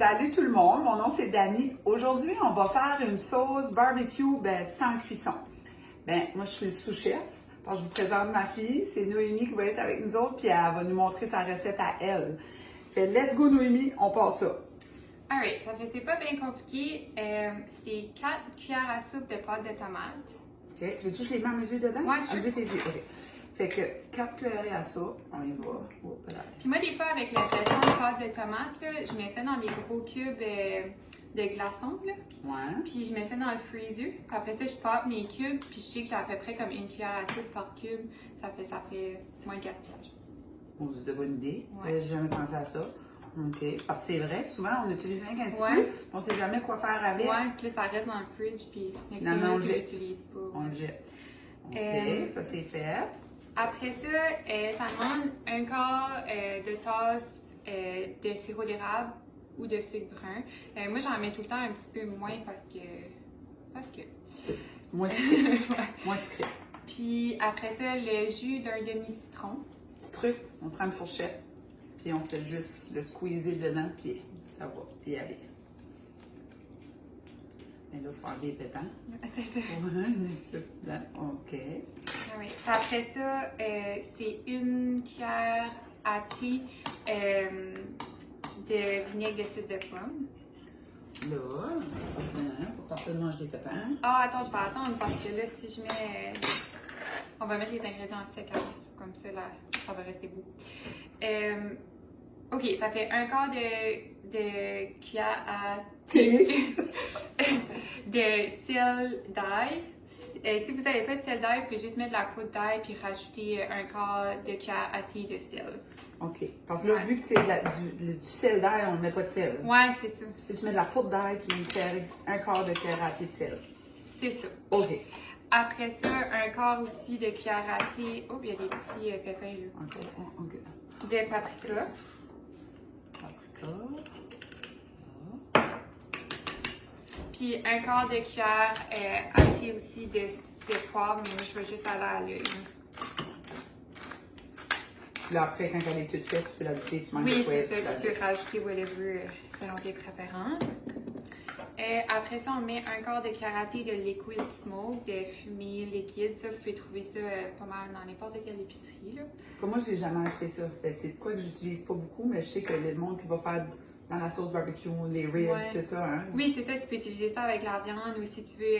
Salut tout le monde, mon nom c'est Dani. Aujourd'hui, on va faire une sauce barbecue sans cuisson. Moi je suis le sous-chef. Je vous présente ma fille, c'est Noémie qui va être avec nous autres, puis elle va nous montrer sa recette à elle. Fait let's go Noémie, on passe ça. Alright, ça fait c'est pas bien compliqué. C'est 4 cuillères à soupe de pâte de tomate. Ok, tu veux-tu que je les mets à mesure dedans? Ouais, à mesure tes yeux. Ok. Fait que 4 cuillerées à soupe, on y va. Oh, puis moi, des fois, avec la pression de pâte de tomate, là, je mets ça dans des gros cubes de glaçons. Là. Ouais. Puis je mets ça dans le freezer. Puis après ça, je pâte mes cubes. Puis je sais que j'ai à peu près comme une cuillère à soupe par cube. Ça fait moins de gaspillage. On se donne une idée. Ouais. J'ai jamais pensé à ça. OK. Parce que c'est vrai, souvent, on utilise rien qu'un petit Ouais. peu. On sait jamais quoi faire avec. Ouais, puis là, ça reste dans le fridge. Puis Finalement, on le je jette. l'utilise pas. On le jette. OK, ça c'est fait. Après ça, ça demande un quart de tasse de sirop d'érable ou de sucre brun. Moi, j'en mets tout le temps un petit peu moins parce que. C'est moins sucré. Ouais. Moins sucré. Puis après ça, le jus d'un demi-citron. Petit truc, on prend une fourchette, puis on fait juste le squeezer dedans, puis ça va y aller. Mais là, il faut enlever les pétants. C'est ça. Ouais, un petit peu dedans. OK. Oui. Après ça, c'est une cuillère à thé de vinaigre de cidre de pomme. Là, c'est dedans pour que personne mange des pépins. Ah, attends, je vais attendre parce que là, si je mets. On va mettre les ingrédients secs comme ça, là, ça va rester beau. OK, ça fait un quart de cuillère à thé de sel d'ail. Si vous n'avez pas de sel d'ail, vous pouvez juste mettre de la poudre d'ail puis rajouter un quart de cuillère à thé de sel. OK. Parce que là, vu que c'est du sel d'ail, on ne met pas de sel. Ouais, c'est ça. Si tu mets de la poudre d'ail, tu mets un quart de cuillère à thé de sel. C'est ça. OK. Après ça, un quart aussi de cuillère à thé. Oh, il y a des petits pépins là. OK. De paprika. Paprika. Puis un quart de cuillère à thé aussi de poivre, mais moi je veux juste aller à l'huile. Puis là, après, quand elle est toute faite, tu peux l'ajouter sur Oui, microwave. c'est ça. Tu peux rajouter whatever selon tes préférences. Après ça, on met un quart de cuillère à thé de liquid smoke, de fumée liquide. Ça, vous pouvez trouver ça pas mal dans n'importe quelle épicerie. Là. Comme moi, j'ai jamais acheté ça. C'est de quoi que j'utilise pas beaucoup, mais je sais que le monde qui va faire dans la sauce barbecue, les ribs, Ouais. tout ça, hein? Oui, c'est ça. Tu peux utiliser ça avec la viande ou si tu veux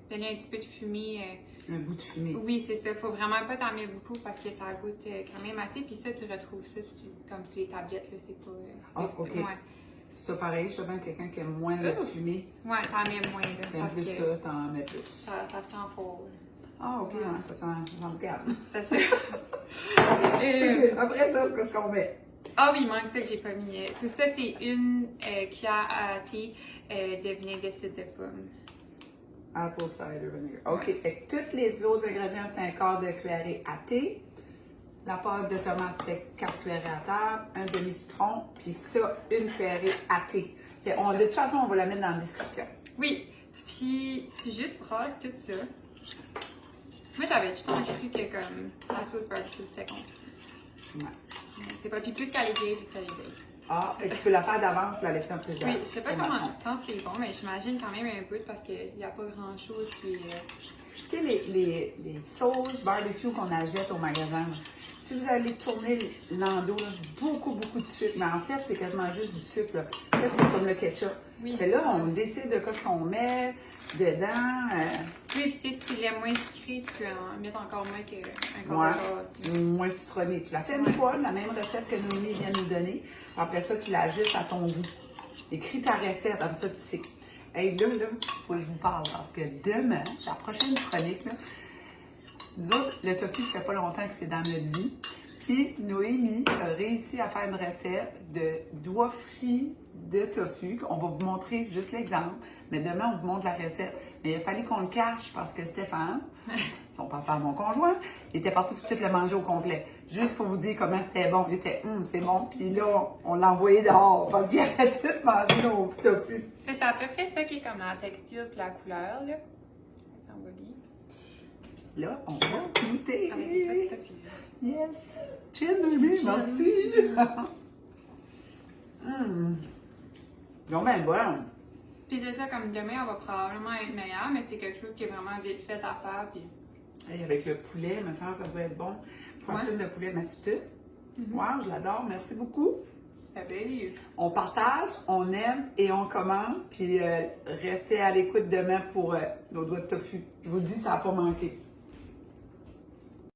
donner un petit peu de fumée. Un bout de fumée. Oui, c'est ça. Faut vraiment pas t'en mettre beaucoup parce que ça goûte quand même assez. Puis ça, tu retrouves ça comme sur les tablettes. Là, c'est pas. Ah, OK. Ouais. Ça, pareil, je sais bien quelqu'un qui aime moins la fumée. Ouais, t'en mets moins. Là, T'aimes parce plus que ça, t'en mets plus. ça sent fort. Là. Ah, OK, ouais, ça sent. J'en regarde. Ça se... Après ça, qu'est-ce qu'on met? Ah oui, il manque ça que j'ai pas mis. Sous ça, c'est une cuillère à thé de vinaigre de cidre de pomme. Apple cider vinegar. OK, Ouais. fait que tous les autres ingrédients, c'est un quart de cuillerée à thé. La pâte de tomate, c'était 4 cuillerées à table, un demi-citron, puis ça, une cuillerée à thé. Fait de toute façon, on va la mettre dans la description. Oui, puis tu juste brasses tout ça. Moi, j'avais tout le temps cru que comme la sauce barbecue, c'était compliqué. Ouais. C'est pas. Puis plus qu'elle est vieille, plus qu'elle est vieille. Ah, fait que tu peux la faire d'avance et la laisser en plus. Oui, je sais pas comment de temps c'est bon, mais j'imagine quand même un bout parce qu'il n'y a pas grand chose qui est. Tu sais, les sauces barbecue qu'on achète au magasin, là, si vous allez tourner l'endos, là, beaucoup de sucre, mais en fait, c'est quasiment juste du sucre. Là. Presque comme le ketchup. Oui. Fait là, on décide de ce qu'on met dedans. Oui, puis tu sais, si tu l'aimes moins sucré, tu peux en mettre encore moins qu'un quart de tasse. Moins citronné. Tu l'as fait une fois, la même recette que Noémie vient de nous donner. Après ça, tu l'ajustes à ton goût. Écris ta recette, comme ça, tu sais. Hey, là, il faut que je vous parle parce que demain, la prochaine chronique, là, nous autres, le tofu, ça fait pas longtemps que c'est dans notre vie. Puis, Noémie a réussi à faire une recette de doigts frits de tofu. On va vous montrer juste l'exemple, mais demain, on vous montre la recette. Mais il a fallu qu'on le cache parce que Stéphane, son papa, mon conjoint, il était parti pour tout le manger au complet. Juste pour vous dire comment c'était bon. Il était, c'est bon. Puis là, on l'a envoyé dehors parce qu'il avait tout mangé nos tofu. C'est à peu près ça qui est comme la texture et la couleur, là. Ça va bien. Là, on va goûter. Avec des fois de tofu. Yes. Chill, baby. Merci. Non, ben bon. Puis c'est ça, comme demain, on va probablement être meilleur, mais c'est quelque chose qui est vraiment vite fait à faire. Puis... Hey, avec le poulet, me semble ça doit être bon. Poitrine de poulet massuteux. Wow, je l'adore. Merci beaucoup. Ben, On partage, on aime et on commente. Puis restez à l'écoute demain pour nos doigts de tofu. Je vous dis, ça n'a pas manqué.